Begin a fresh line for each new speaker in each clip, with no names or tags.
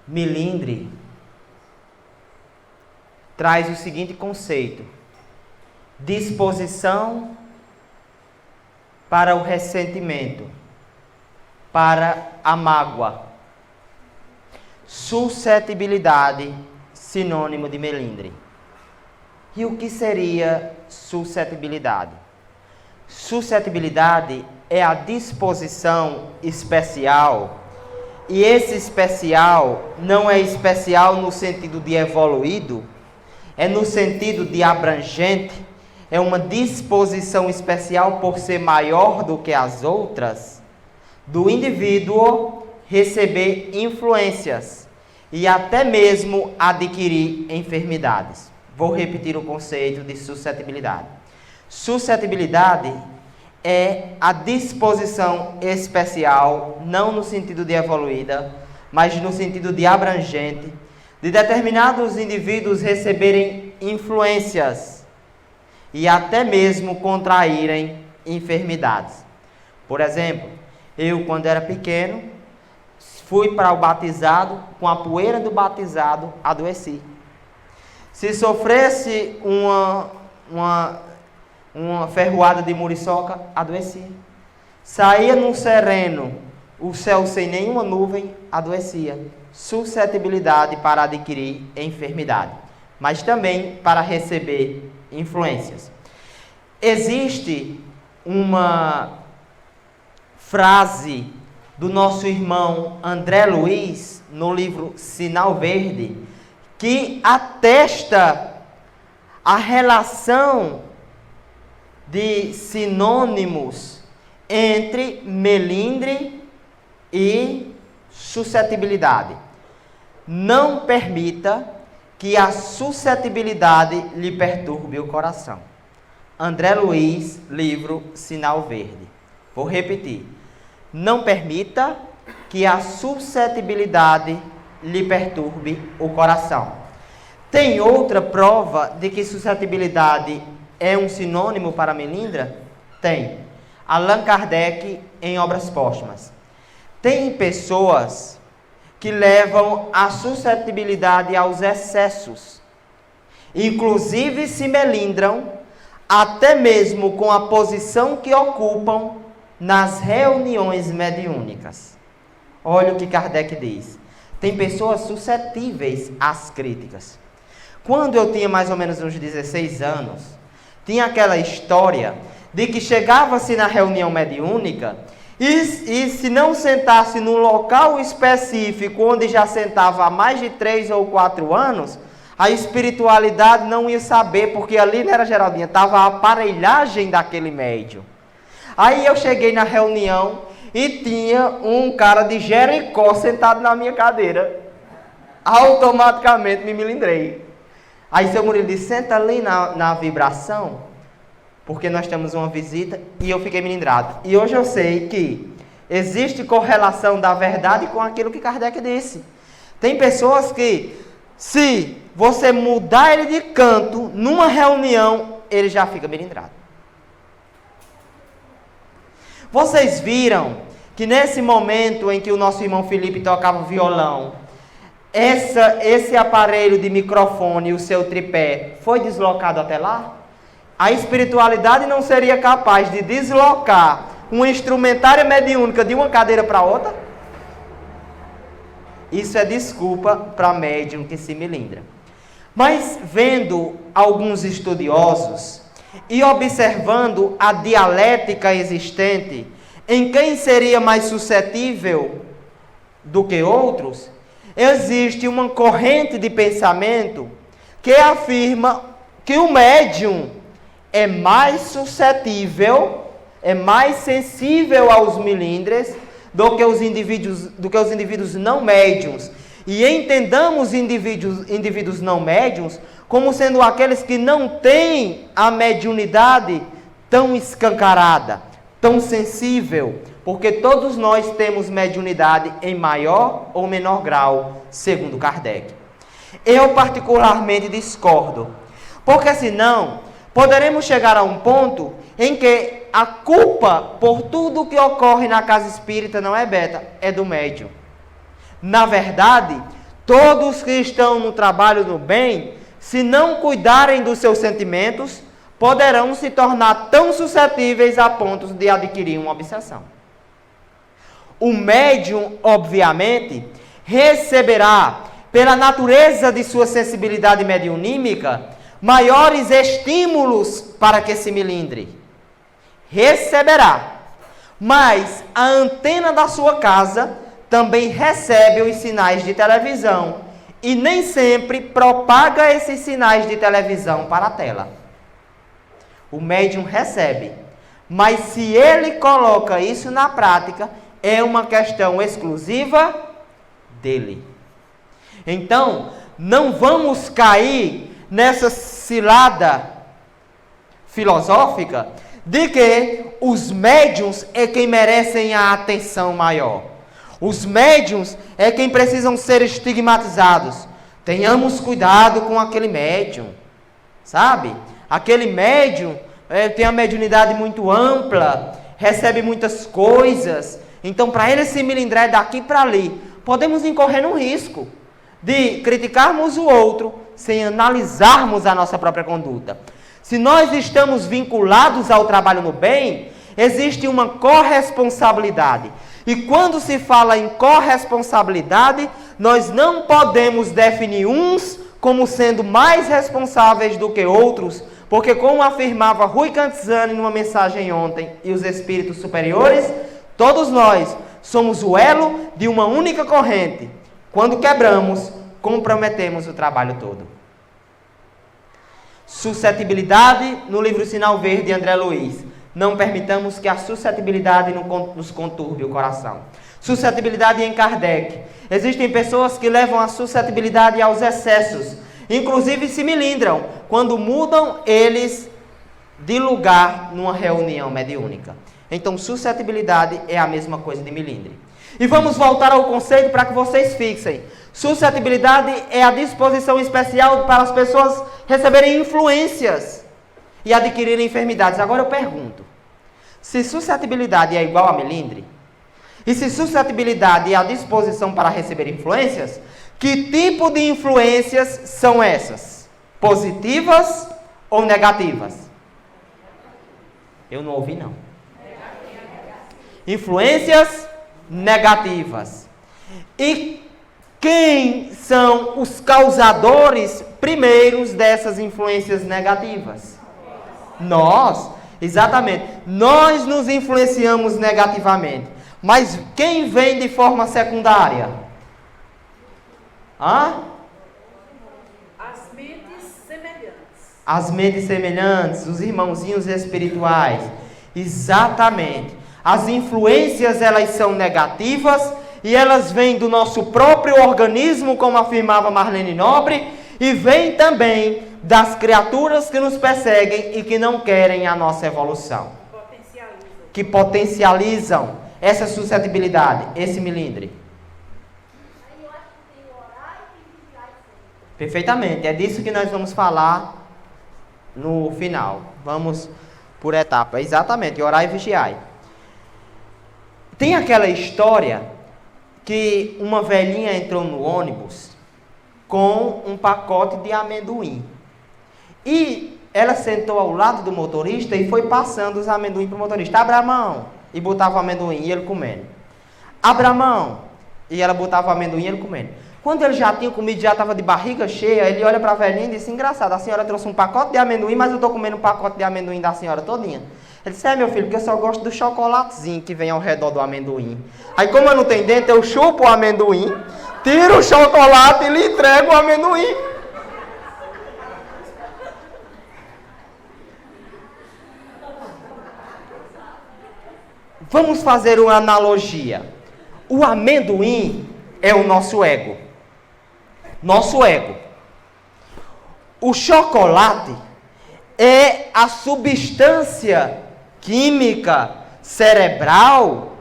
Milindre traz o seguinte conceito: disposição para o ressentimento, para a mágoa. Suscetibilidade, sinônimo de melindre. E o que seria suscetibilidade? Suscetibilidade é a disposição especial. E esse especial não é especial no sentido de evoluído, é no sentido de abrangente, é uma disposição especial por ser maior do que as outras, do indivíduo receber influências e até mesmo adquirir enfermidades. Vou repetir o conceito de suscetibilidade. Suscetibilidade é a disposição especial, não no sentido de evoluída, mas no sentido de abrangente, de determinados indivíduos receberem influências e até mesmo contraírem enfermidades. Por exemplo, eu, quando era pequeno, fui para o batizado, com a poeira do batizado, adoeci. Se sofresse uma ferroada de muriçoca, adoecia. Saía num sereno, o céu sem nenhuma nuvem, adoecia. Suscetibilidade para adquirir enfermidade, mas também para receber influências. Existe uma frase do nosso irmão André Luiz, no livro Sinal Verde, que atesta a relação de sinônimos entre melindre e suscetibilidade. Não permita que a suscetibilidade lhe perturbe o coração. André Luiz, livro Sinal Verde. Vou repetir. Não permita que a suscetibilidade lhe perturbe o coração. Tem outra prova de que suscetibilidade é um sinônimo para melindra? Tem. Allan Kardec, em Obras Póstumas. Tem pessoas que levam a suscetibilidade aos excessos. Inclusive se melindram, até mesmo com a posição que ocupam nas reuniões mediúnicas. Olha o que Kardec diz. Tem pessoas suscetíveis às críticas. Quando eu tinha mais ou menos uns 16 anos, tinha aquela história de que chegava-se na reunião mediúnica e se não sentasse num local específico onde já sentava há mais de 3 ou 4 anos, a espiritualidade não ia saber, porque ali não era Geraldinha, estava a aparelhagem daquele médium. Aí eu cheguei na reunião e tinha um cara de Jericó sentado na minha cadeira. Automaticamente me melindrei. Aí seu Murilo disse, senta ali na vibração, porque nós temos uma visita, e eu fiquei melindrado. E hoje eu sei que existe correlação da verdade com aquilo que Kardec disse. Tem pessoas que, se você mudar ele de canto, numa reunião, ele já fica melindrado. Vocês viram que nesse momento em que o nosso irmão Felipe tocava violão, esse aparelho de microfone, o seu tripé, foi deslocado até lá? A espiritualidade não seria capaz de deslocar uma instrumentária mediúnica de uma cadeira para outra? Isso é desculpa para médium que se melindra. Mas vendo alguns estudiosos e observando a dialética existente, em quem seria mais suscetível do que outros, existe uma corrente de pensamento que afirma que o médium, é mais suscetível, é mais sensível aos milindres do que os indivíduos não médiums. E entendamos indivíduos não médiums como sendo aqueles que não têm a mediunidade tão escancarada, tão sensível, porque todos nós temos mediunidade em maior ou menor grau, segundo Kardec. Eu particularmente discordo, porque senão poderemos chegar a um ponto em que a culpa por tudo que ocorre na casa espírita não é beta, é do médium. Na verdade, todos que estão no trabalho do bem, se não cuidarem dos seus sentimentos, poderão se tornar tão suscetíveis a ponto de adquirir uma obsessão. O médium, obviamente, receberá, pela natureza de sua sensibilidade mediunímica, maiores estímulos para que se milindre. Receberá. Mas a antena da sua casa também recebe os sinais de televisão e nem sempre propaga esses sinais de televisão para a tela. O médium recebe, mas se ele coloca isso na prática, é uma questão exclusiva dele. Então, não vamos cair nessa cilada filosófica de que os médiuns é quem merecem a atenção maior. Os médiuns é quem precisam ser estigmatizados. Tenhamos cuidado com aquele médium, sabe? Aquele médium tem a mediunidade muito ampla, recebe muitas coisas. Então, para ele se milindrar daqui para ali, podemos incorrer no risco de criticarmos o outro sem analisarmos a nossa própria conduta. Se nós estamos vinculados ao trabalho no bem, existe uma corresponsabilidade. E quando se fala em corresponsabilidade, nós não podemos definir uns como sendo mais responsáveis do que outros, porque como afirmava Rui Cantizani numa mensagem ontem, e os espíritos superiores, todos nós somos o elo de uma única corrente. Quando quebramos, comprometemos o trabalho todo. Suscetibilidade, no livro Sinal Verde de André Luiz. Não permitamos que a suscetibilidade nos conturbe o coração. Suscetibilidade em Kardec. Existem pessoas que levam a suscetibilidade aos excessos. Inclusive se milindram quando mudam eles de lugar numa reunião mediúnica. Então, suscetibilidade é a mesma coisa de milindre. E vamos voltar ao conceito para que vocês fixem. Suscetibilidade é a disposição especial para as pessoas receberem influências e adquirirem enfermidades. Agora eu pergunto, se suscetibilidade é igual a melindre, e se suscetibilidade é a disposição para receber influências, que tipo de influências são essas? Positivas ou negativas? Eu não ouvi não. Influências negativas. E quem são os causadores primeiros dessas influências negativas? Nós, exatamente. Nós nos influenciamos negativamente. Mas quem vem de forma secundária? As mentes semelhantes. As mentes semelhantes, os irmãozinhos espirituais. Exatamente. As influências, elas são negativas e elas vêm do nosso próprio organismo, como afirmava Marlene Nobre, e vêm também das criaturas que nos perseguem e que não querem a nossa evolução. Que potencializam essa suscetibilidade, esse milindre. Perfeitamente, é disso que nós vamos falar no final. Vamos por etapa, exatamente, orar e vigiar. Tem aquela história que uma velhinha entrou no ônibus com um pacote de amendoim. E ela sentou ao lado do motorista e foi passando os amendoim para o motorista. Abra a mão. E botava o amendoim e ele comendo. Abra a mão. E ela botava o amendoim e ele comendo. Quando ele já tinha comido, já estava de barriga cheia, ele olha para a velhinha e disse, engraçado, a senhora trouxe um pacote de amendoim, mas eu estou comendo um pacote de amendoim da senhora todinha. Ele disse, meu filho, porque eu só gosto do chocolatezinho que vem ao redor do amendoim. Aí como eu não tenho dente, eu chupo o amendoim, tiro o chocolate e lhe entrego o amendoim. Vamos fazer uma analogia. O amendoim é o nosso ego. Nosso ego. O chocolate é a substância química cerebral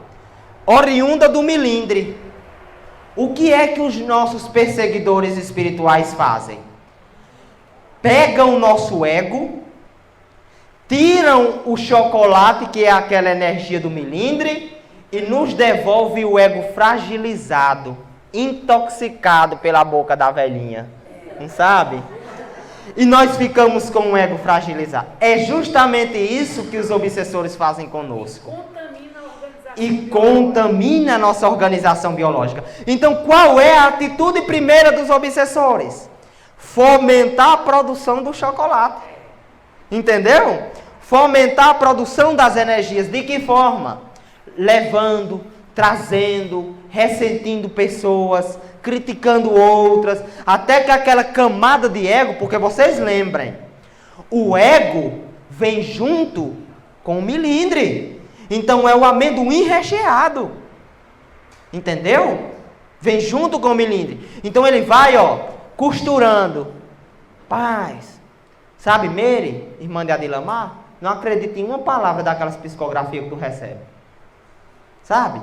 oriunda do milindre. O que é que os nossos perseguidores espirituais fazem? Pegam o nosso ego, tiram o chocolate, que é aquela energia do milindre, e nos devolve o ego fragilizado, intoxicado pela boca da velhinha. Não sabe? E nós ficamos com o ego fragilizado. É justamente isso que os obsessores fazem conosco. E contamina a nossa organização biológica. Então, qual é a atitude primeira dos obsessores? Fomentar a produção do chocolate. Entendeu? Fomentar a produção das energias. De que forma? Levando, trazendo, ressentindo pessoas, criticando outras, até que aquela camada de ego, porque vocês lembrem, o ego vem junto com o milindre. Então é o amendoim recheado. Entendeu? Vem junto com o milindre. Então ele vai, costurando. Paz. Sabe, Mary, irmã de Adilamar, não acredita em uma palavra daquelas psicografias que tu recebe. Sabe?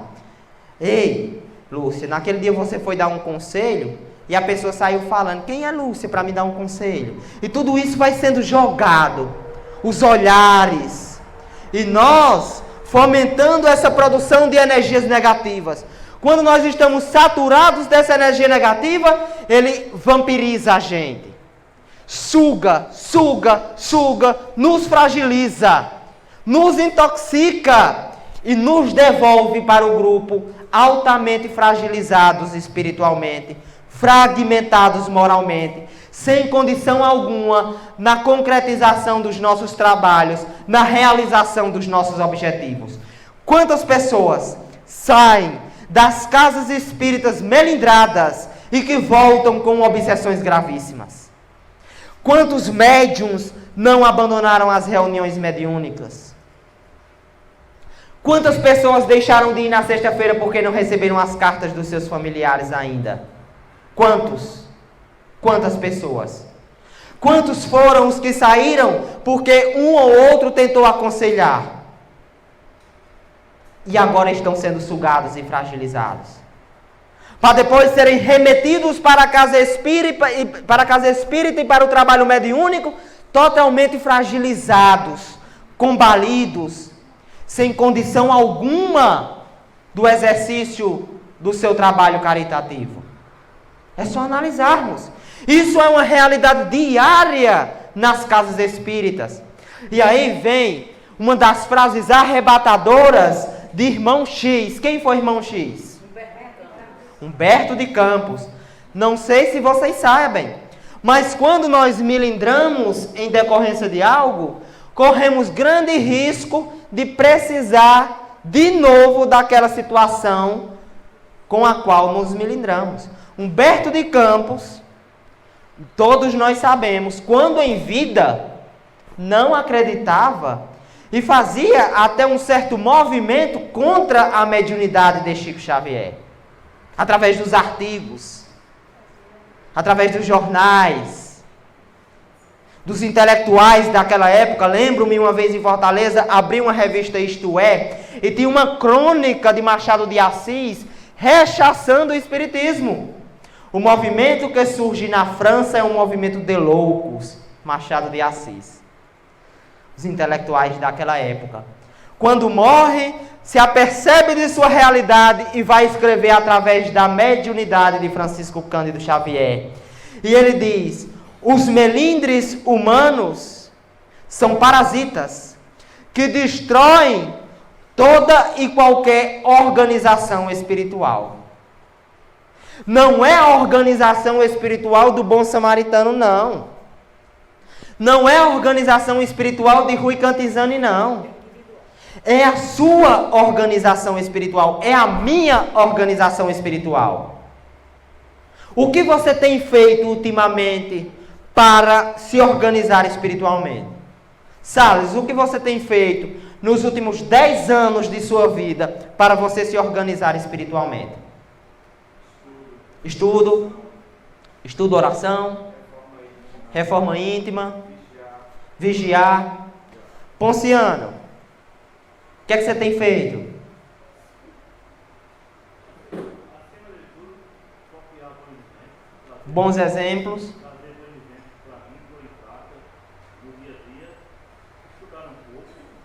Ei, Lúcia, naquele dia você foi dar um conselho e a pessoa saiu falando, quem é Lúcia para me dar um conselho? E tudo isso vai sendo jogado. Os olhares. E nós fomentando essa produção de energias negativas. Quando nós estamos saturados dessa energia negativa, ele vampiriza a gente. Suga, nos fragiliza, nos intoxica e nos devolve para o grupo altamente fragilizados espiritualmente, fragmentados moralmente, sem condição alguma na concretização dos nossos trabalhos, na realização dos nossos objetivos. Quantas pessoas saem das casas espíritas melindradas e que voltam com obsessões gravíssimas? Quantos médiuns não abandonaram as reuniões mediúnicas? Quantas pessoas deixaram de ir na sexta-feira porque não receberam as cartas dos seus familiares ainda? Quantas pessoas? Quantos foram os que saíram porque um ou outro tentou aconselhar? E agora estão sendo sugados e fragilizados. Para depois serem remetidos para a casa espírita e para o trabalho mediúnico, totalmente fragilizados, combalidos, sem condição alguma do exercício do seu trabalho caritativo. É só analisarmos. Isso é uma realidade diária nas casas espíritas. E aí vem uma das frases arrebatadoras de irmão X. Quem foi irmão X? Humberto de Campos. Não sei se vocês sabem, mas quando nós milindramos em decorrência de algo, corremos grande risco de precisar de novo daquela situação com a qual nos milindramos. Humberto de Campos, todos nós sabemos, quando em vida, não acreditava e fazia até um certo movimento contra a mediunidade de Chico Xavier. Através dos artigos, através dos jornais, dos intelectuais daquela época. Lembro-me uma vez em Fortaleza, abri uma revista Isto É, e tinha uma crônica de Machado de Assis rechaçando o espiritismo. O movimento que surge na França é um movimento de loucos, Machado de Assis. Os intelectuais daquela época. Quando morre, se apercebe de sua realidade e vai escrever através da mediunidade de Francisco Cândido Xavier. E ele diz: os melindres humanos são parasitas que destroem toda e qualquer organização espiritual. Não é a organização espiritual do bom samaritano, não. Não é a organização espiritual de Rui Cantizani, não. É a sua organização espiritual. É a minha organização espiritual. O que você tem feito ultimamente para se organizar espiritualmente? Salles, o que você tem feito nos últimos 10 anos de sua vida para você se organizar espiritualmente? Estudo, oração, reforma íntima, vigiar. Ponciano, o que é que você tem feito? Bons exemplos.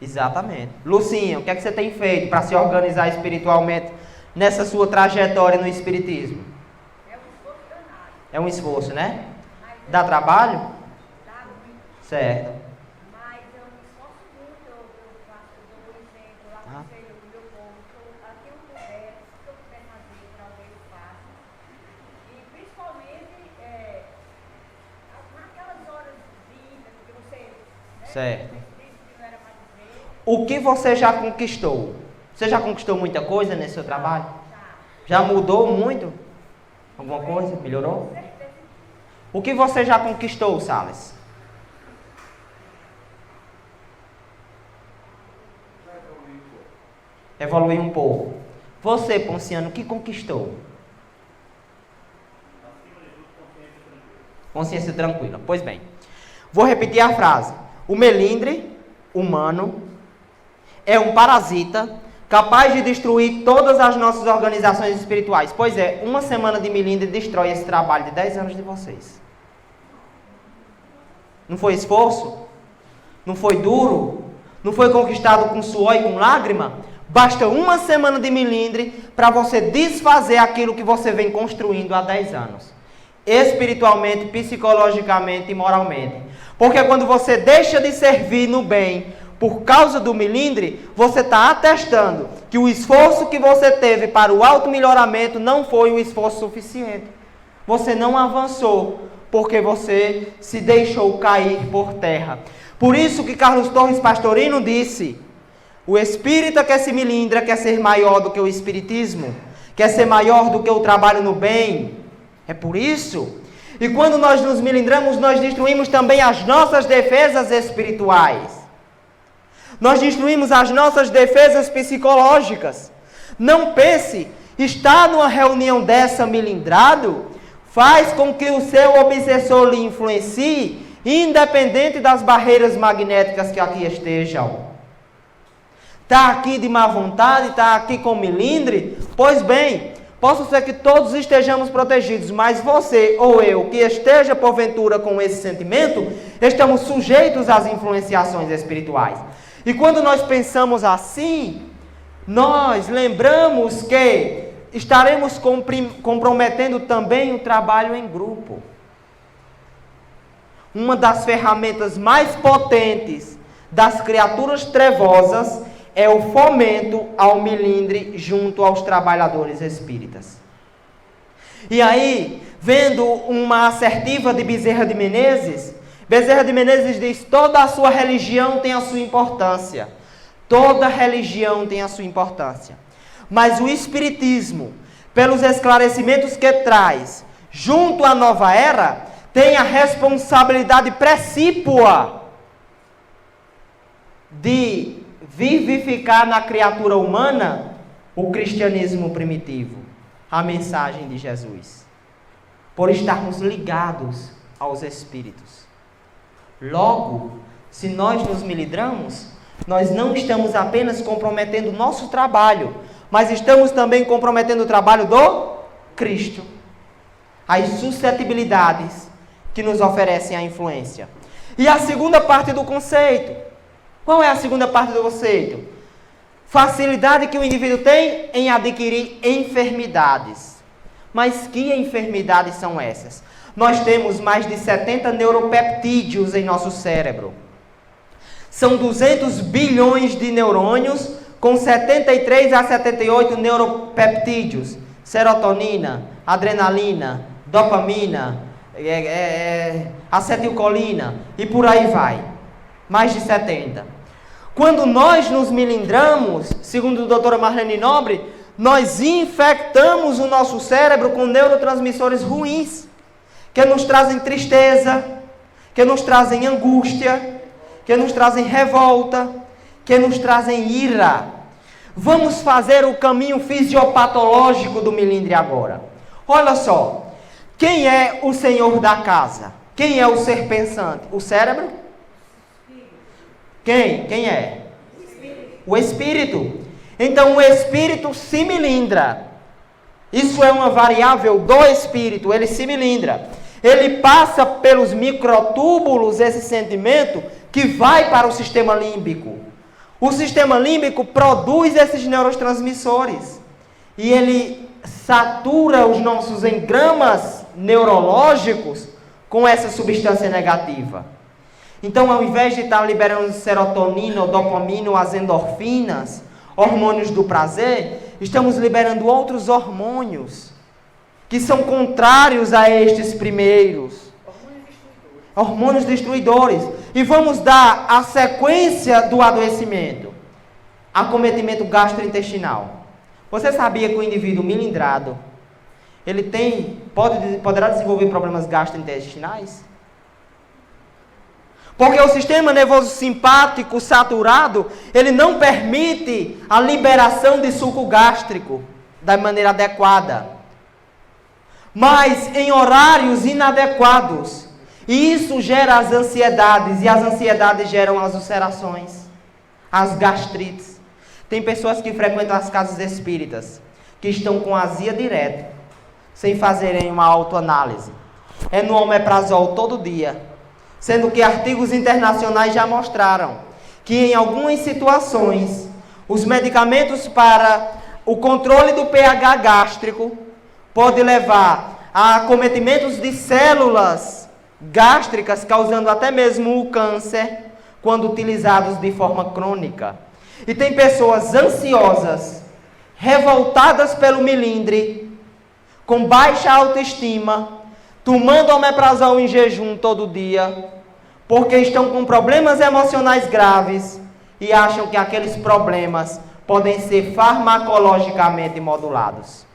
Exatamente. Lucinha, o que é que você tem feito para se organizar espiritualmente nessa sua trajetória no espiritismo?
É um esforço danado.
É um esforço, né? Dá trabalho?
Dá muito.
Certo.
Mas eu me esforço muito, eu dou exemplo, aconselho o meu povo, aqui eu puder, o que eu puder fazer para alguém eu faço. E principalmente naquelas horas vindas que você, né?
Certo.
Que não era para dizer.
O que você já conquistou? Você já conquistou muita coisa nesse seu trabalho? Já mudou muito? Alguma coisa? Melhorou? O que você já conquistou, Salles? Evoluir um pouco. Você, Ponciano, o que conquistou? Consciência tranquila. Pois bem. Vou repetir a frase. O melindre humano é um parasita capaz de destruir todas as nossas organizações espirituais. Pois é, uma semana de melindre destrói esse trabalho de 10 anos de vocês. Não foi esforço? Não foi duro? Não foi conquistado com suor e com lágrima? Basta uma semana de melindre para você desfazer aquilo que você vem construindo há 10 anos. Espiritualmente, psicologicamente e moralmente. Porque quando você deixa de servir no bem por causa do melindre, você está atestando que o esforço que você teve para o auto-melhoramento não foi o esforço suficiente. Você não avançou, porque você se deixou cair por terra. Por isso que Carlos Torres Pastorino disse: o espírita que se melindra quer ser maior do que o espiritismo, quer ser maior do que o trabalho no bem. É por isso. E quando nós nos melindramos, nós destruímos também as nossas defesas espirituais. Nós destruímos as nossas defesas psicológicas. Não pense, estar numa reunião dessa melindrado faz com que o seu obsessor lhe influencie, independente das barreiras magnéticas que aqui estejam. Está aqui de má vontade, está aqui com melindre? Pois bem, posso ser que todos estejamos protegidos, mas você ou eu que esteja porventura com esse sentimento, estamos sujeitos às influenciações espirituais. E quando nós pensamos assim, nós lembramos que estaremos comprometendo também o trabalho em grupo. Uma das ferramentas mais potentes das criaturas trevosas é o fomento ao melindre junto aos trabalhadores espíritas. E aí, vendo uma assertiva de Bezerra de Menezes diz: toda a sua religião tem a sua importância. Toda religião tem a sua importância. Mas o Espiritismo, pelos esclarecimentos que traz, junto à nova era, tem a responsabilidade precípua de vivificar na criatura humana o cristianismo primitivo, a mensagem de Jesus, por estarmos ligados aos Espíritos. Logo, se nós nos melindramos, nós não estamos apenas comprometendo o nosso trabalho, mas estamos também comprometendo o trabalho do Cristo. As suscetibilidades que nos oferecem a influência. E a segunda parte do conceito. Qual é a segunda parte do conceito? Facilidade que o indivíduo tem em adquirir enfermidades. Mas que enfermidades são essas? Nós temos mais de 70 neuropeptídeos em nosso cérebro. São 200 bilhões de neurônios com 73 a 78 neuropeptídeos. Serotonina, adrenalina, dopamina, acetilcolina e por aí vai. Mais de 70. Quando nós nos melindramos, segundo a doutora Marlene Nobre, nós infectamos o nosso cérebro com neurotransmissores ruins, que nos trazem tristeza, que nos trazem angústia, que nos trazem revolta, que nos trazem ira. Vamos fazer o caminho fisiopatológico do milindre agora. Olha só, quem é o senhor da casa? Quem é o ser pensante? O cérebro? Quem? Quem é? O espírito. Então o espírito se milindra. Isso é uma variável do espírito, ele se milindra. Ele passa pelos microtúbulos, esse sentimento, que vai para o sistema límbico. O sistema límbico produz esses neurotransmissores. E ele satura os nossos engramas neurológicos com essa substância negativa. Então, ao invés de estar liberando serotonina, dopamina, as endorfinas, hormônios do prazer, estamos liberando outros hormônios que são contrários a estes primeiros. Hormônios destruidores. E vamos dar a sequência do adoecimento. Acometimento gastrointestinal. Você sabia que o indivíduo milindrado, ele poderá desenvolver problemas gastrointestinais? Porque o sistema nervoso simpático saturado, ele não permite a liberação de suco gástrico da maneira adequada. Mas em horários inadequados. E isso gera as ansiedades, e as ansiedades geram as ulcerações, as gastrites. Tem pessoas que frequentam as casas espíritas, que estão com azia direta, sem fazerem uma autoanálise. É no omeprazol todo dia. Sendo que artigos internacionais já mostraram que em algumas situações, os medicamentos para o controle do pH gástrico pode levar a acometimentos de células gástricas, causando até mesmo o câncer, quando utilizados de forma crônica. E tem pessoas ansiosas, revoltadas pelo milindre, com baixa autoestima, tomando omeprazol em jejum todo dia, porque estão com problemas emocionais graves e acham que aqueles problemas podem ser farmacologicamente modulados.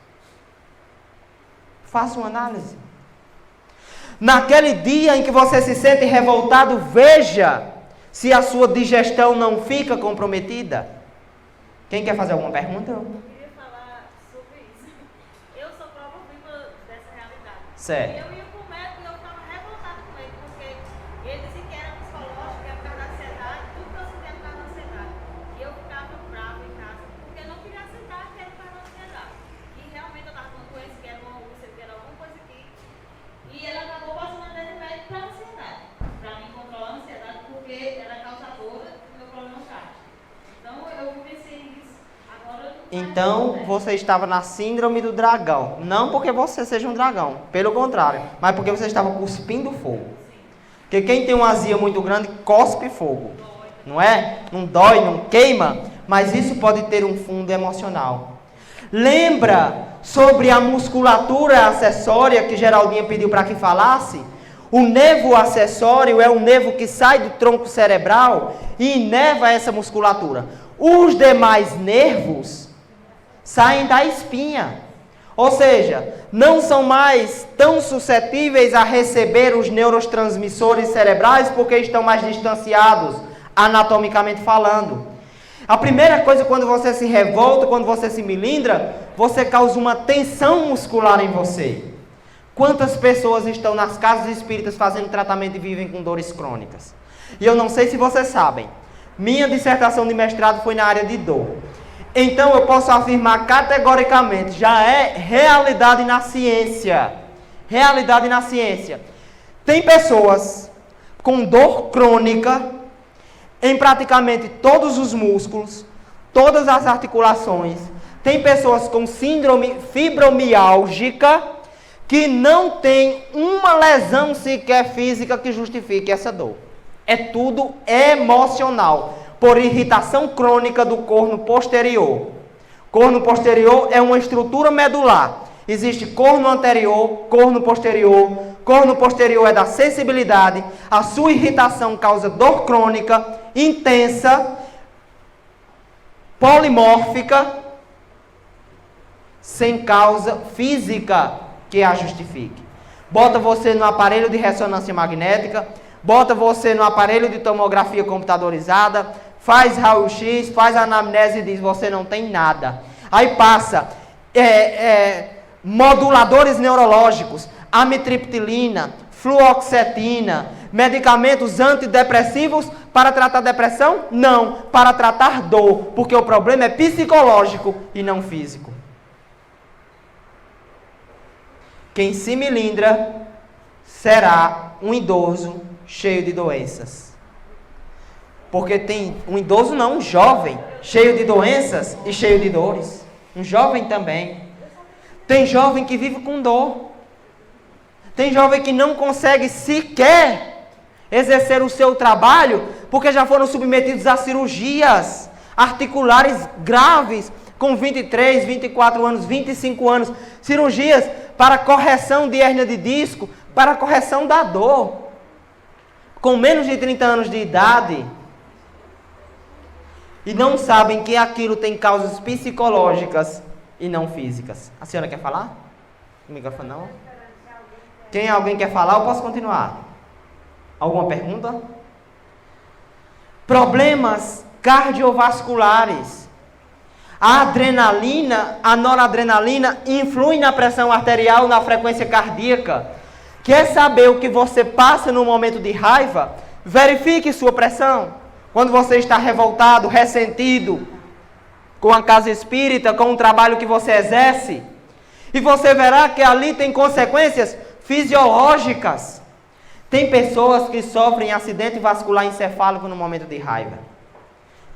Faça uma análise. Naquele dia em que você se sente revoltado, veja se a sua digestão não fica comprometida. Quem quer fazer alguma pergunta?
Eu queria falar sobre isso. Eu sou prova viva dessa realidade.
Certo.
Eu ia com o médico e eu ficava revoltada com ele, porque ele disse que era psicológico, que era por causa da ansiedade, tudo que eu sentia por causa da ansiedade. E eu ficava brava em casa, porque eu não queria aceitar que era por causa da ansiedade. E realmente eu estava com uma doença, que era uma úlcera, que era alguma coisa aqui. E ele acabou passando a médico para a ansiedade, para mim controlar a ansiedade, porque era causadora do meu problema gástrico. Então eu comecei isso. Agora
Então você estava na síndrome do dragão. Não porque você seja um dragão, pelo contrário, mas porque você estava cuspindo fogo. Porque quem tem uma azia muito grande, cospe fogo. Não é? Não dói, não queima, mas isso pode ter um fundo emocional. Lembra sobre a musculatura acessória que Geraldinha pediu para que falasse? O nervo acessório é um nervo que sai do tronco cerebral e inerva essa musculatura. Os demais nervos saem da espinha. Ou seja, não são mais tão suscetíveis a receber os neurotransmissores cerebrais porque estão mais distanciados, anatomicamente falando. A primeira coisa, quando você se revolta, quando você se milindra, você causa uma tensão muscular em você. Quantas pessoas estão nas casas espíritas fazendo tratamento e vivem com dores crônicas? E eu não sei se vocês sabem, minha dissertação de mestrado foi na área de dor. Então eu posso afirmar categoricamente, já é realidade na ciência. Realidade na ciência. Tem pessoas com dor crônica em praticamente todos os músculos, todas as articulações. Tem pessoas com síndrome fibromiálgica que não tem uma lesão sequer física que justifique essa dor. É tudo emocional, por irritação crônica do corno posterior. Corno posterior é uma estrutura medular. Existe corno anterior, corno posterior. Corno posterior é da sensibilidade. A sua irritação causa dor crônica, intensa, polimórfica, sem causa física que a justifique. Bota você no aparelho de ressonância magnética, bota você no aparelho de tomografia computadorizada, faz raio-x, faz anamnese e diz, você não tem nada. Aí passa moduladores neurológicos, amitriptilina, fluoxetina, medicamentos antidepressivos para tratar depressão? Não, para tratar dor, porque o problema é psicológico e não físico. Quem se melindra será um idoso cheio de doenças. Porque tem um idoso não, um jovem, cheio de doenças e cheio de dores. Um jovem também. Tem jovem que vive com dor. Tem jovem que não consegue sequer exercer o seu trabalho, porque já foram submetidos a cirurgias articulares graves, com 23, 24 anos, 25 anos. Cirurgias para correção de hérnia de disco, para correção da dor. Com menos de 30 anos de idade. E não sabem que aquilo tem causas psicológicas e não físicas. A senhora quer falar? O microfone não? Alguém quer falar? Eu posso continuar. Alguma pergunta? Problemas cardiovasculares. A adrenalina, a noradrenalina influi na pressão arterial, na frequência cardíaca. Quer saber o que você passa no momento de raiva? Verifique sua pressão. Quando você está revoltado, ressentido com a casa espírita, com o trabalho que você exerce, e você verá que ali tem consequências fisiológicas. Tem pessoas que sofrem acidente vascular encefálico no momento de raiva.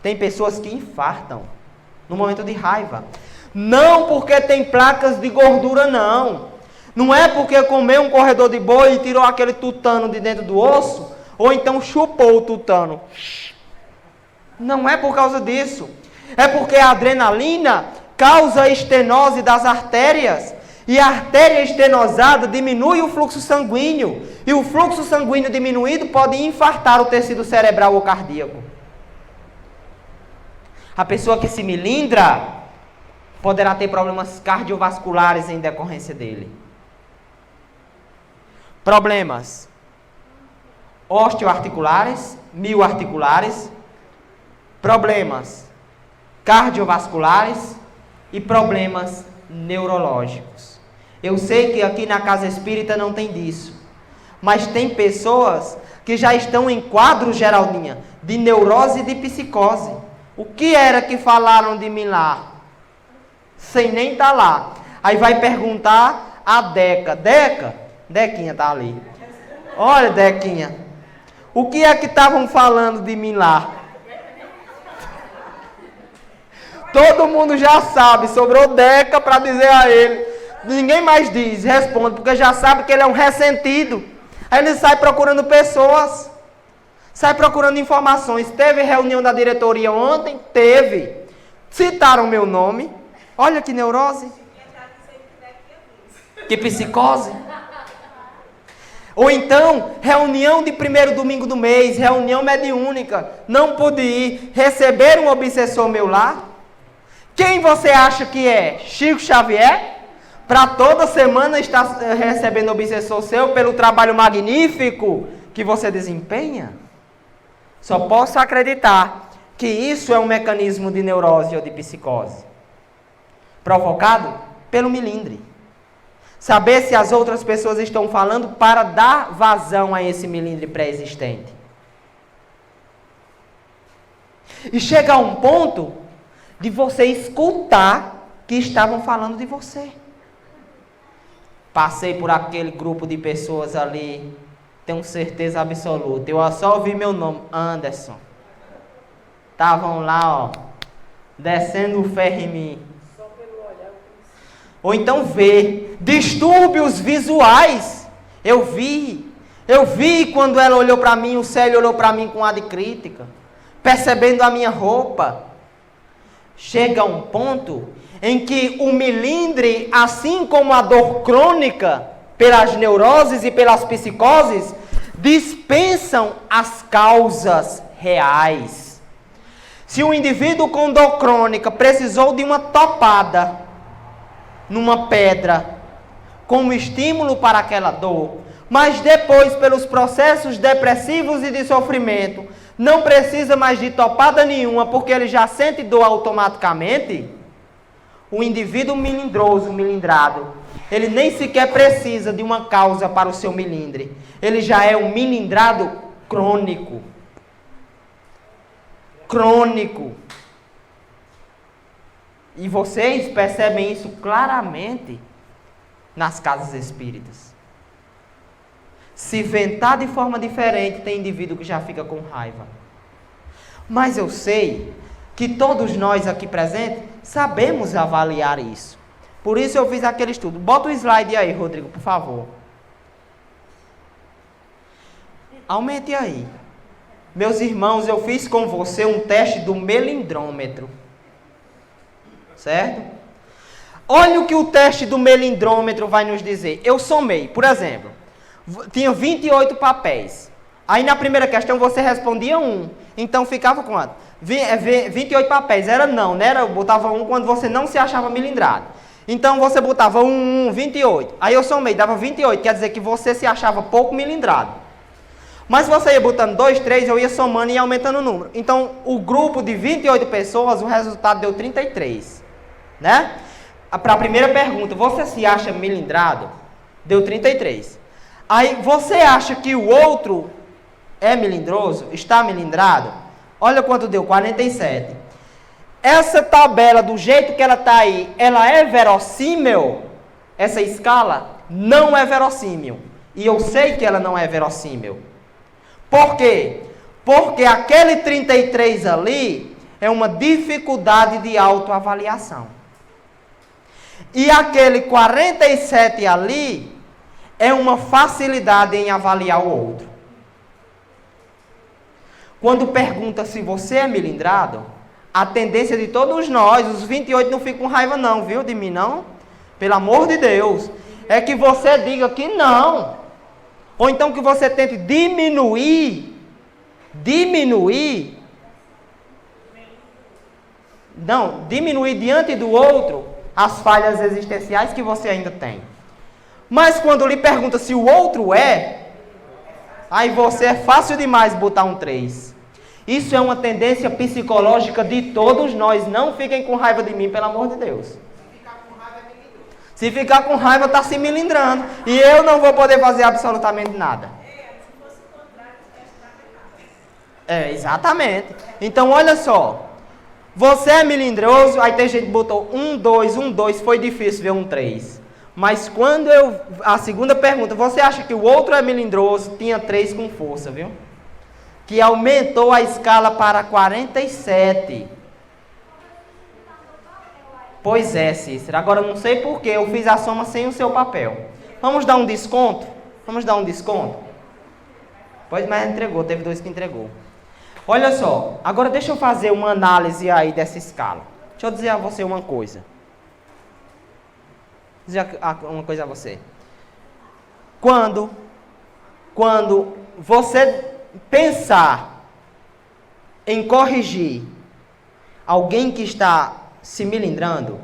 Tem pessoas que infartam no momento de raiva. Não porque tem placas de gordura, não. Não é porque comeu um corredor de boi e tirou aquele tutano de dentro do osso, ou então chupou o tutano. Não é por causa disso. É porque a adrenalina causa estenose das artérias. E a artéria estenosada diminui o fluxo sanguíneo. E o fluxo sanguíneo diminuído pode infartar o tecido cerebral ou cardíaco. A pessoa que se melindra poderá ter problemas cardiovasculares em decorrência dele. Problemas osteoarticulares, mioarticulares, problemas cardiovasculares e problemas neurológicos. Eu sei que aqui na casa espírita não tem disso, mas tem pessoas que já estão em quadro, Geraldinha, de neurose e de psicose. O que era que falaram de mim lá? Sem nem estar lá. Aí vai perguntar a Dequinha tá ali. Olha, Dequinha, o que é que estavam falando de mim lá? Todo mundo já sabe, sobrou Deca para dizer a ele. Ninguém mais diz, responde, porque já sabe que ele é um ressentido. Aí ele sai procurando pessoas, sai procurando informações. Teve reunião da diretoria ontem? Teve. Citaram meu nome. Olha que neurose. Que psicose. Ou então, reunião de primeiro domingo do mês, reunião mediúnica. Não pude ir, receber um obsessor meu lá. Quem você acha que é? Chico Xavier? Para toda semana estar recebendo obsessor seu pelo trabalho magnífico que você desempenha? Só posso acreditar que isso é um mecanismo de neurose ou de psicose. Provocado pelo melindre. Saber se as outras pessoas estão falando para dar vazão a esse melindre pré-existente. E chega a um ponto de você escutar que estavam falando de você. Passei por aquele grupo de pessoas ali, tenho certeza absoluta. Eu só ouvi meu nome, Anderson. Estavam lá, ó, descendo o ferro em mim. Ou então ver distúrbios visuais. Eu vi quando ela olhou para mim, o Célio olhou para mim com ar de crítica, percebendo a minha roupa. Chega um ponto em que o melindre, assim como a dor crônica, pelas neuroses e pelas psicoses, dispensam as causas reais. Se o indivíduo com dor crônica precisou de uma topada numa pedra como estímulo para aquela dor, mas depois, pelos processos depressivos e de sofrimento, não precisa mais de topada nenhuma, porque ele já sente dor automaticamente, o indivíduo melindroso, milindrado, ele nem sequer precisa de uma causa para o seu milindre. Ele já é um milindrado crônico. Crônico. E vocês percebem isso claramente nas casas espíritas. Se ventar de forma diferente, tem indivíduo que já fica com raiva. Mas eu sei que todos nós aqui presentes sabemos avaliar isso. Por isso eu fiz aquele estudo. Bota o slide aí, Rodrigo, por favor. Aumente aí. Meus irmãos, eu fiz com você um teste do melindrômetro. Certo? Olha o que o teste do melindrômetro vai nos dizer. Eu somei, por exemplo, tinha 28 papéis. Aí na primeira questão você respondia 1. Então ficava quanto? 28 papéis. Era não, né? Eu botava 1 quando você não se achava milindrado. Então você botava 28. Aí eu somei, dava 28. Quer dizer que você se achava pouco milindrado. Mas se você ia botando 2, 3, eu ia somando e ia aumentando o número. Então o grupo de 28 pessoas, o resultado deu 33. Né? Para a primeira pergunta, você se acha milindrado? Deu 33. Aí você acha que o outro é melindroso? Está milindrado? Olha quanto deu, 47. Essa tabela, do jeito que ela está aí, ela é verossímil? Essa escala não é verossímil. E eu sei que ela não é verossímil. Por quê? Porque aquele 33 ali é uma dificuldade de autoavaliação. E aquele 47 ali é uma facilidade em avaliar o outro. Quando pergunta se você é milindrado, a tendência de todos nós, os 28 não ficam com raiva não, viu, de mim não? Pelo amor de Deus, é que você diga que não. Ou então que você tente diminuir, diante do outro as falhas existenciais que você ainda tem. Mas quando lhe pergunta se o outro aí você é fácil demais botar um 3. Isso é uma tendência psicológica de todos nós. Não fiquem com raiva de mim, pelo amor de Deus. Se ficar com raiva, está se milindrando. E eu não vou poder fazer absolutamente nada. Exatamente. Então, olha só. Você é melindroso, aí tem gente que botou 1, 2, foi difícil ver um 3. Mas quando a segunda pergunta, você acha que o outro é melindroso? Tinha 3 com força, viu? Que aumentou a escala para 47. Pois é, Cícero. Agora eu não sei porquê, eu fiz a soma sem o seu papel. Vamos dar um desconto? Pois, mas entregou, teve 2 que entregou. Olha só, agora deixa eu fazer uma análise aí dessa escala. Deixa eu dizer a você uma coisa. Quando você pensar em corrigir alguém que está se milindrando,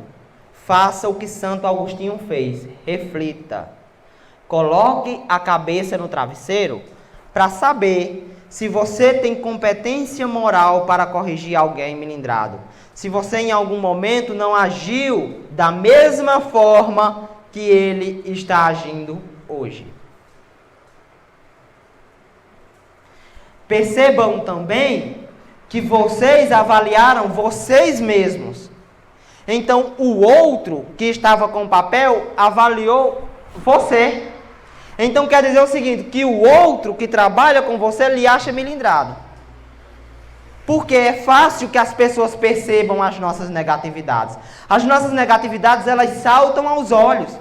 faça o que Santo Agostinho fez. Reflita. Coloque a cabeça no travesseiro para saber se você tem competência moral para corrigir alguém milindrado. Se você em algum momento não agiu da mesma forma que ele está agindo hoje. Percebam também que vocês avaliaram vocês mesmos. Então, o outro que estava com o papel avaliou você. Então, quer dizer o seguinte, que o outro que trabalha com você lhe acha milindrado. Porque é fácil que as pessoas percebam as nossas negatividades. As nossas negatividades, elas saltam aos olhos.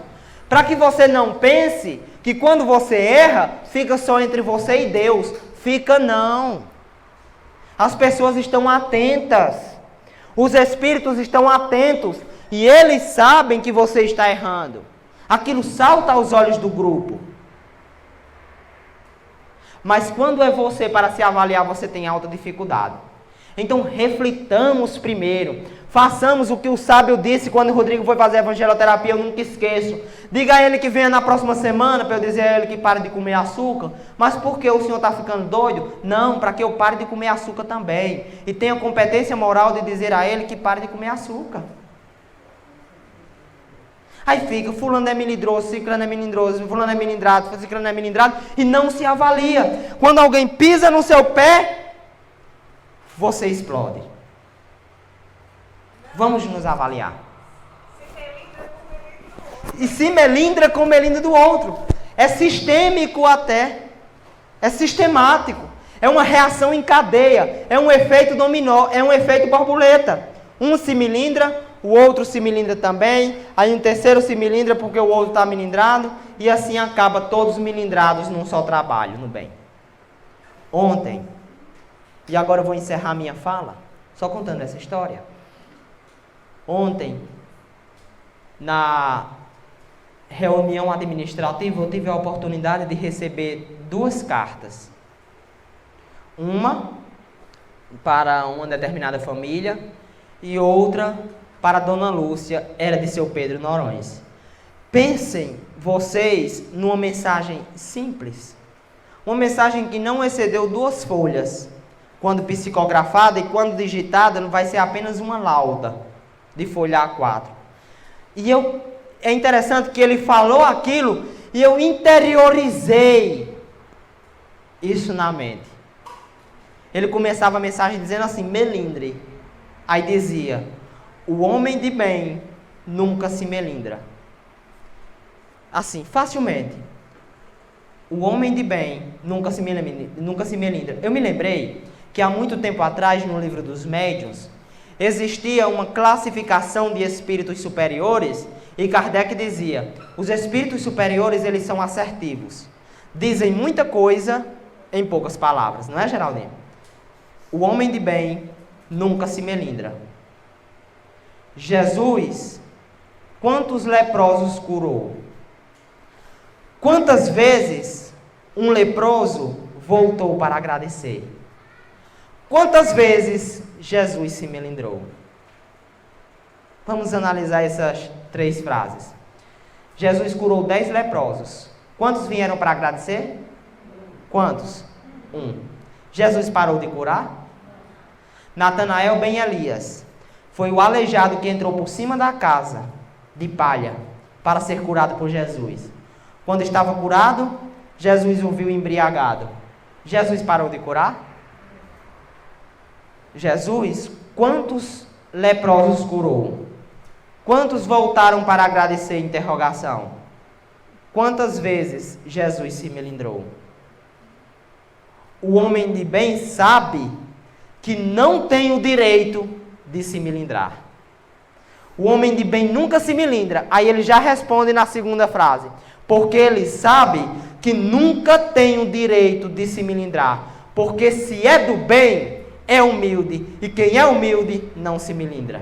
Para que você não pense que quando você erra, fica só entre você e Deus. Fica não. As pessoas estão atentas. Os espíritos estão atentos. E eles sabem que você está errando. Aquilo salta aos olhos do grupo. Mas quando é você para se avaliar, você tem alta dificuldade. Então reflitamos primeiro. Façamos o que o sábio disse quando o Rodrigo foi fazer a evangeloterapia, eu nunca esqueço. Diga a ele que venha na próxima semana para eu dizer a ele que pare de comer açúcar. Mas por que o senhor está ficando doido? Não, para que eu pare de comer açúcar também. E tenha competência moral de dizer a ele que pare de comer açúcar. Aí fica, fulano é melindroso, ciclano é melindroso, fulano é melindrado, ciclano é melindrado, e não se avalia. Quando alguém pisa no seu pé, você explode. Vamos nos avaliar. E se melindra com melindra do outro. É sistêmico até. É sistemático. É uma reação em cadeia. É um efeito dominó. É um efeito borboleta. Um se melindra, o outro se melindra também. Aí um terceiro se melindra porque o outro está melindrado. E assim acaba todos melindrados num só trabalho, no bem. Ontem, e agora eu vou encerrar minha fala, só contando essa história. Ontem, na reunião administrativa, eu tive a oportunidade de receber 2 cartas. Uma para uma determinada família e outra para a Dona Lúcia, era de seu Pedro Norões. Pensem vocês numa mensagem simples. Uma mensagem que não excedeu 2 folhas. Quando psicografada e quando digitada, não vai ser apenas uma lauda de folha A4. E é interessante que ele falou aquilo e eu interiorizei isso na mente. Ele começava a mensagem dizendo assim, melindre. Aí dizia, o homem de bem nunca se melindra. Assim, facilmente. O homem de bem nunca se melindra. Eu me lembrei que há muito tempo atrás, no livro dos médiuns, existia uma classificação de espíritos superiores e Kardec dizia, os espíritos superiores eles são assertivos, dizem muita coisa em poucas palavras, não é, Geraldinho? O homem de bem nunca se melindra. Jesus, quantos leprosos curou? Quantas vezes um leproso voltou para agradecer? Quantas vezes Jesus se melindrou? Vamos analisar essas 3 frases. Jesus curou 10 leprosos. Quantos vieram para agradecer? Quantos? 1. Jesus parou de curar? Natanael ben Elias foi o aleijado que entrou por cima da casa de palha para ser curado por Jesus. Quando estava curado, Jesus o viu embriagado. Jesus parou de curar? Jesus, quantos leprosos curou? Quantos voltaram para agradecer? Interrogação. Quantas vezes Jesus se melindrou? O homem de bem sabe que não tem o direito de se melindrar. O homem de bem nunca se melindra. Aí ele já responde na segunda frase. Porque ele sabe que nunca tem o direito de se melindrar. Porque se é do bem, é humilde, e quem é humilde não se melindra.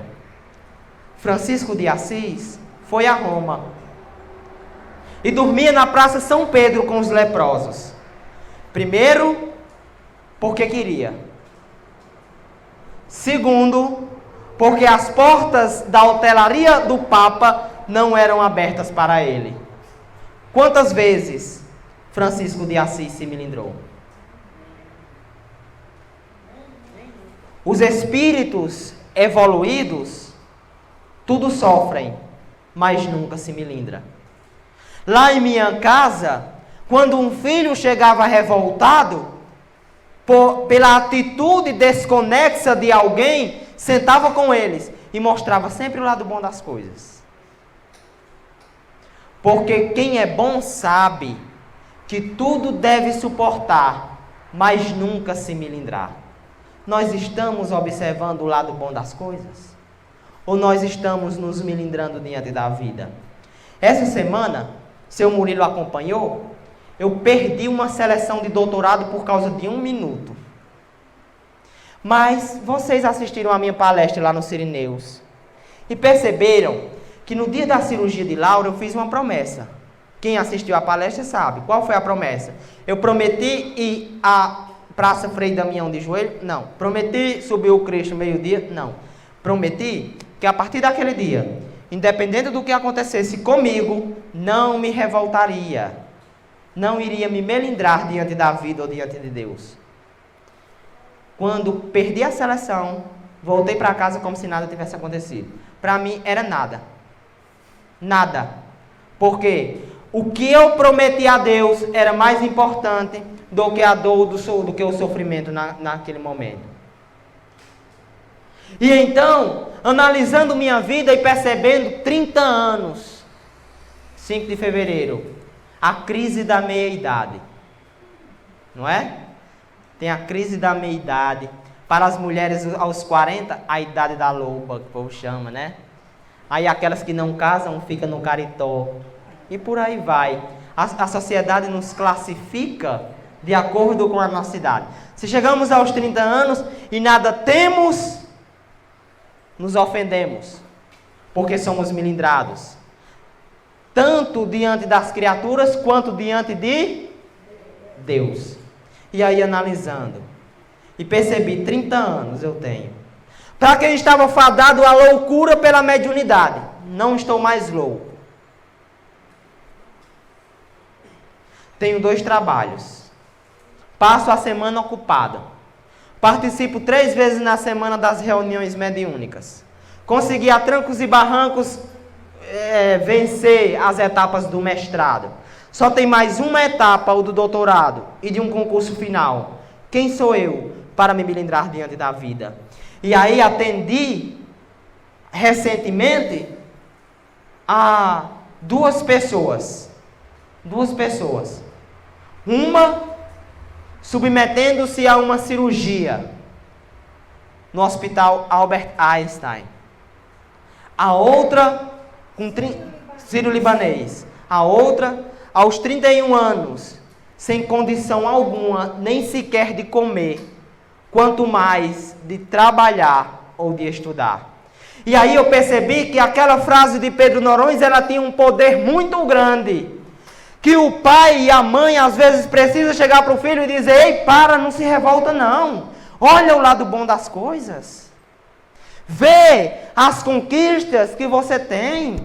Francisco de Assis foi a Roma e dormia na Praça São Pedro com os leprosos. Primeiro, porque queria. Segundo, porque as portas da hotelaria do Papa não eram abertas para ele. Quantas vezes Francisco de Assis se melindrou? Os espíritos evoluídos, tudo sofrem, mas nunca se melindra. Lá em minha casa, quando um filho chegava revoltado, pela atitude desconexa de alguém, sentava com eles e mostrava sempre o lado bom das coisas. Porque quem é bom sabe que tudo deve suportar, mas nunca se melindrar. Nós estamos observando o lado bom das coisas? Ou nós estamos nos melindrando diante da vida? Essa semana, seu Murilo acompanhou, eu perdi uma seleção de doutorado por causa de 1 minuto. Mas vocês assistiram a minha palestra lá no Sirineus e perceberam que no dia da cirurgia de Laura eu fiz uma promessa. Quem assistiu a palestra sabe. Qual foi a promessa? Eu prometi ir a Praça Frei Damião de joelho? Não. Prometi subir o Cristo meio-dia? Não. Prometi que a partir daquele dia, independente do que acontecesse comigo, não me revoltaria. Não iria me melindrar diante da vida ou diante de Deus. Quando perdi a seleção, voltei para casa como se nada tivesse acontecido. Para mim era nada. Nada. Porque o que eu prometi a Deus era mais importante do que a dor, do que o sofrimento naquele momento. E então, analisando minha vida e percebendo 30 anos, 5 de fevereiro, a crise da meia-idade. Não é? Tem a crise da meia-idade. Para as mulheres aos 40, a idade da loba, que o povo chama, né? Aí aquelas que não casam ficam no caritó. E por aí vai. A sociedade nos classifica de acordo com a nossa idade. Se chegamos aos 30 anos e nada temos, nos ofendemos. Porque somos melindrados. Tanto diante das criaturas, quanto diante de Deus. E aí analisando. E percebi, 30 anos eu tenho. Para quem estava fadado à loucura pela mediunidade, não estou mais louco. Tenho 2 trabalhos. Passo a semana ocupada. Participo 3 vezes na semana das reuniões mediúnicas. Consegui a trancos e barrancos vencer as etapas do mestrado. Só tem mais uma etapa, o do doutorado, e de um concurso final. Quem sou eu para me melindrar diante da vida? E aí atendi recentemente a 2 pessoas. 2 pessoas. Uma submetendo-se a uma cirurgia no Hospital Albert Einstein. A outra com sírio-libanês. A outra aos 31 anos, sem condição alguma, nem sequer de comer, quanto mais de trabalhar ou de estudar. E aí eu percebi que aquela frase de Pedro Norões, ela tinha um poder muito grande. Que o pai e a mãe às vezes precisam chegar para o filho e dizer: ei, para, não se revolta não. Olha o lado bom das coisas. Vê as conquistas que você tem.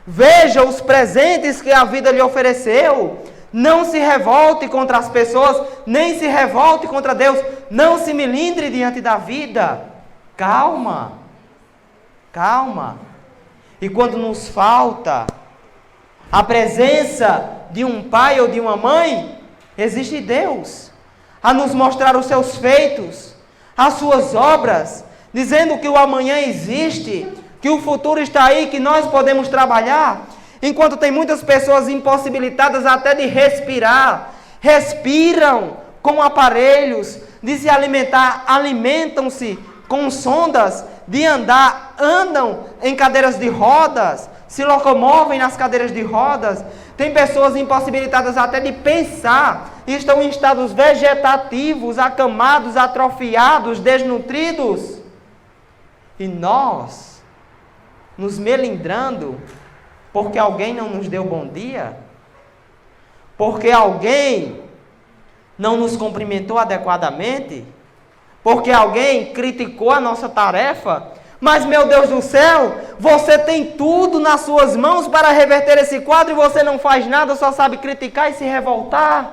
Veja os presentes que a vida lhe ofereceu. Não se revolte contra as pessoas, nem se revolte contra Deus. Não se melindre diante da vida. Calma. Calma. E quando nos falta a presença de um pai ou de uma mãe, existe Deus a nos mostrar os seus feitos, as suas obras, dizendo que o amanhã existe, que o futuro está aí, que nós podemos trabalhar. Enquanto tem muitas pessoas impossibilitadas até de respirar, respiram com aparelhos, de se alimentar, alimentam-se com sondas, de andar, andam em cadeiras de rodas, se locomovem nas cadeiras de rodas. Tem pessoas impossibilitadas até de pensar, e estão em estados vegetativos, acamados, atrofiados, desnutridos. E nós, nos melindrando, porque alguém não nos deu bom dia, porque alguém não nos cumprimentou adequadamente, porque alguém criticou a nossa tarefa. Mas, meu Deus do céu, você tem tudo nas suas mãos para reverter esse quadro e você não faz nada, só sabe criticar e se revoltar.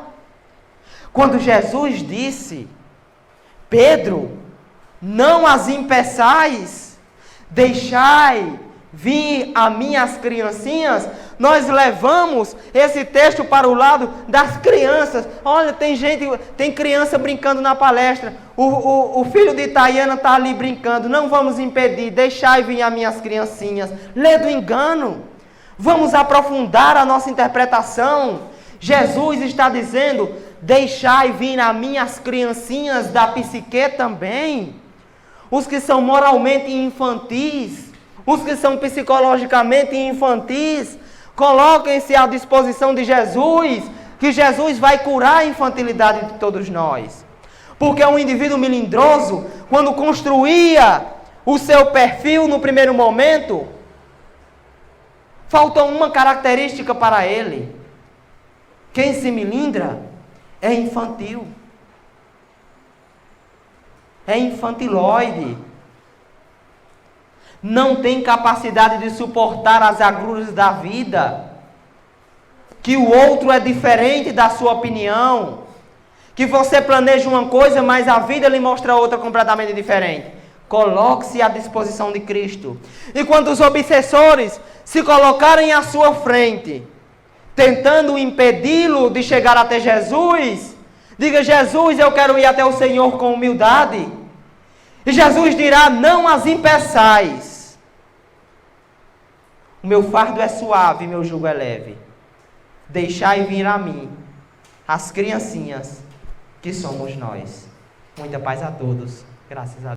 Quando Jesus disse: Pedro, não as impeçais, deixai vir a minhas criancinhas, nós levamos esse texto para o lado das crianças. Olha, tem criança brincando na palestra, o filho de Itaiana está ali brincando, não vamos impedir, deixai vir as minhas criancinhas. Lê do engano, vamos aprofundar a nossa interpretação. Jesus está dizendo: deixai vir as minhas criancinhas da psique também, os que são moralmente infantis, os que são psicologicamente infantis, coloquem-se à disposição de Jesus, que Jesus vai curar a infantilidade de todos nós. Porque um indivíduo melindroso, quando construía o seu perfil no primeiro momento, falta uma característica para ele. Quem se melindra é infantil. É infantiloide. Não tem capacidade de suportar as agruras da vida. Que o outro é diferente da sua opinião. Que você planeja uma coisa, mas a vida lhe mostra outra completamente diferente. Coloque-se à disposição de Cristo. E quando os obsessores se colocarem à sua frente, tentando impedi-lo de chegar até Jesus, diga: Jesus, eu quero ir até o Senhor com humildade. E Jesus dirá: não as impeçais. O meu fardo é suave, meu jugo é leve. Deixai vir a mim as criancinhas que somos nós. Muita paz a todos. Graças a Deus.